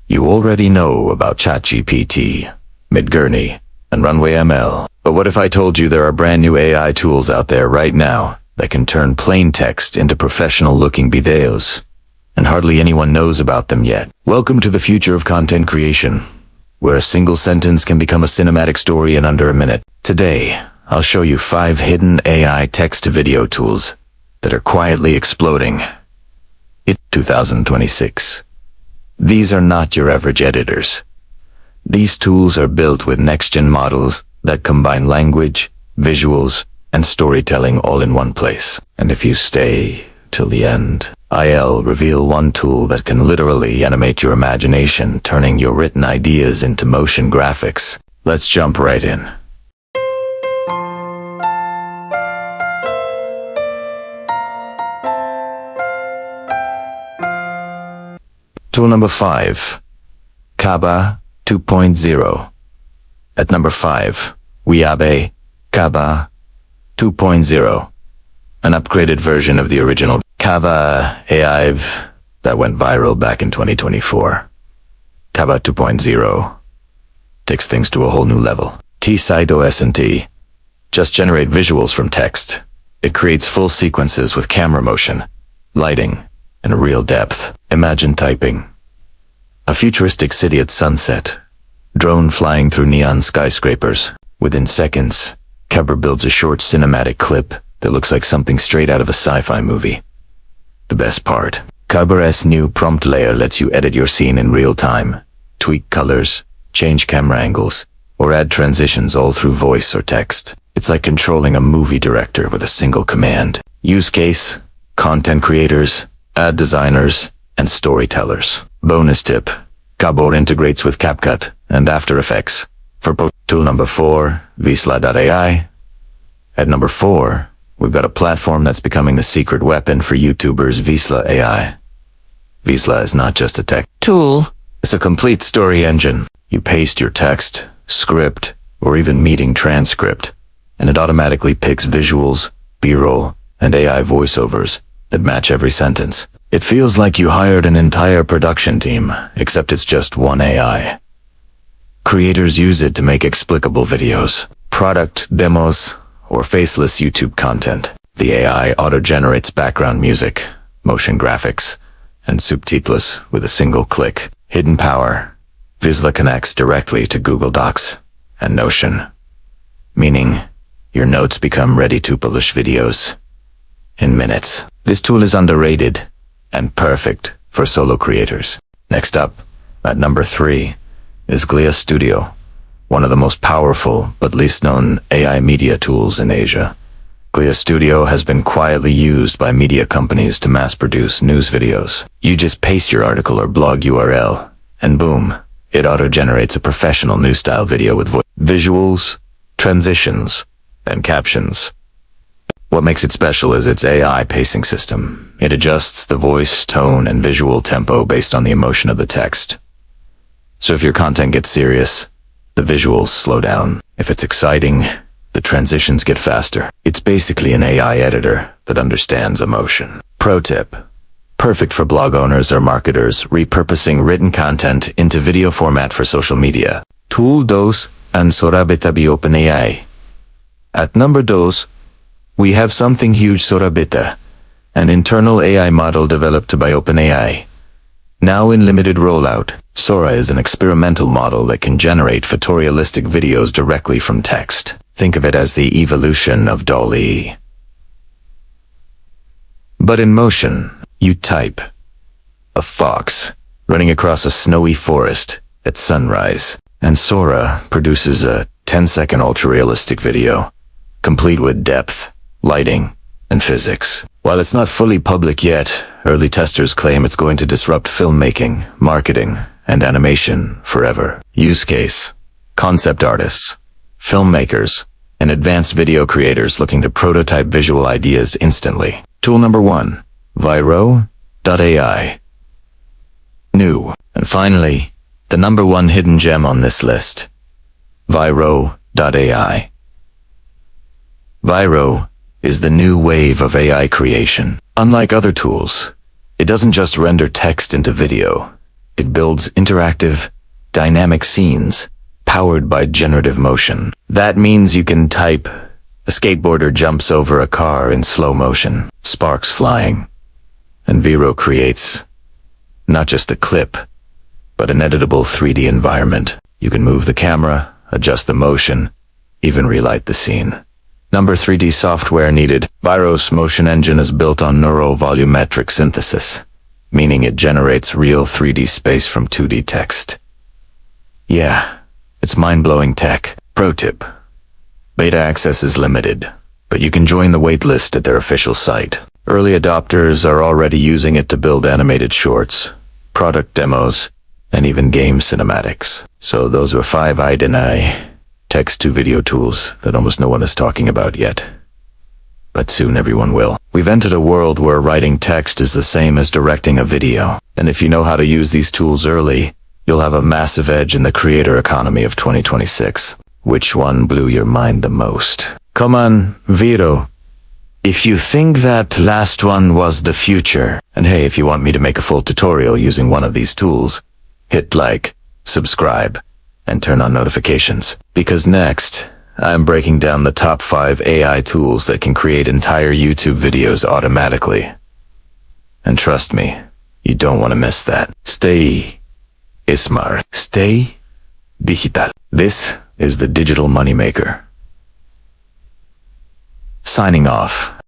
You already know about ChatGPT, Midjourney, and Runway ML. But what if I told you there are brand new AI tools out there right now that can turn plain text into professional-looking videos, and hardly anyone knows about them yet? Welcome to the future of content creation, where a single sentence can become a cinematic story in under a minute. Today, I'll show you 5 hidden AI text-to-video tools that are quietly exploding in 2026. These are not your average editors. These tools are built with next-gen models that combine language, visuals, and storytelling all in one place. And if you stay till the end, I'll reveal one tool that can literally animate your imagination, turning your written ideas into motion graphics. Let's jump right in. Tool number 5, Kaba 2.0. At number 5, we have Kaba 2.0, an upgraded version of the original Kaba AI that went viral back in 2024. Kaba 2.0 takes things to a whole new level. T-Site OS&T. Just generate visuals from text. It creates full sequences with camera motion, lighting, and real depth. Imagine typing. A futuristic city at sunset. Drone flying through neon skyscrapers. Within seconds, Kaba builds a short cinematic clip that looks like something straight out of a sci-fi movie. The best part, Kaba's new prompt layer lets you edit your scene in real time, tweak colors, change camera angles, or add transitions all through voice or text. It's like controlling a movie director with a single command. Use case, content creators, ad designers, and storytellers. Bonus tip, Kaba integrates with CapCut and After Effects. For tool number 4, Visla.ai. At number 4, we've got a platform that's becoming the secret weapon for YouTubers, Visla AI. Visla is not just a tech tool, it's a complete story engine. You paste your text, script, or even meeting transcript, and it automatically picks visuals, B-roll, and AI voiceovers that match every sentence. It feels like you hired an entire production team, except it's just one AI. Creators use it to make explicable videos, product demos, or faceless YouTube content. The AI auto-generates background music, motion graphics, and subtitles with a single click. Hidden power. Visla connects directly to Google Docs and Notion, meaning your notes become ready to publish videos in minutes. This tool is underrated and perfect for solo creators. Next up, at number 3, is Glia Studio, one of the most powerful but least known AI media tools in Asia. Glia Studio has been quietly used by media companies to mass-produce news videos. You just paste your article or blog URL, and boom, it auto-generates a professional news-style video with visuals, transitions, and captions. What makes it special is its AI pacing system. It adjusts the voice, tone, and visual tempo based on the emotion of the text. So if your content gets serious, the visuals slow down. If it's exciting, the transitions get faster. It's basically an AI editor that understands emotion. Pro tip. Perfect for blog owners or marketers repurposing written content into video format for social media. Tool 2 and Sorabita by OpenAI. At number 2, we have something huge. Sorabita, an internal AI model developed by OpenAI. Now in limited rollout, Sora is an experimental model that can generate photorealistic videos directly from text. Think of it as the evolution of DALL-E. But in motion, you type a fox running across a snowy forest at sunrise, and Sora produces a 10-second ultra-realistic video, complete with depth, lighting, and physics. While it's not fully public yet, early testers claim it's going to disrupt filmmaking, marketing, and animation forever. Use case: concept artists, filmmakers, and advanced video creators looking to prototype visual ideas instantly. Tool number 1, Viro.ai. New. And finally, the number 1 hidden gem on this list, Viro.ai. Viro is the new wave of AI creation. Unlike other tools, it doesn't just render text into video. It builds interactive, dynamic scenes powered by generative motion. That means you can type, a skateboarder jumps over a car in slow motion, sparks flying, and Vero creates not just a clip, but an editable 3D environment. You can move the camera, adjust the motion, even relight the scene. Number 3D software needed. Vero's motion engine is built on neural volumetric synthesis, meaning it generates real 3D space from 2D text. Yeah, it's mind-blowing tech. Pro tip: beta access is limited, but you can join the waitlist at their official site. Early adopters are already using it to build animated shorts, product demos, and even game cinematics. So those were 5 text-to-video tools that almost no one is talking about yet. But soon everyone will. We've entered a world where writing text is the same as directing a video. And if you know how to use these tools early, you'll have a massive edge in the creator economy of 2026. Which one blew your mind the most? Come on, Vero. If you think that last one was the future, and hey, if you want me to make a full tutorial using one of these tools, hit like, subscribe, and turn on notifications. Because next, I'm breaking down the top 5 AI tools that can create entire YouTube videos automatically. And trust me, you don't want to miss that. Stay smart. Stay digital. This is the digital moneymaker. Signing off.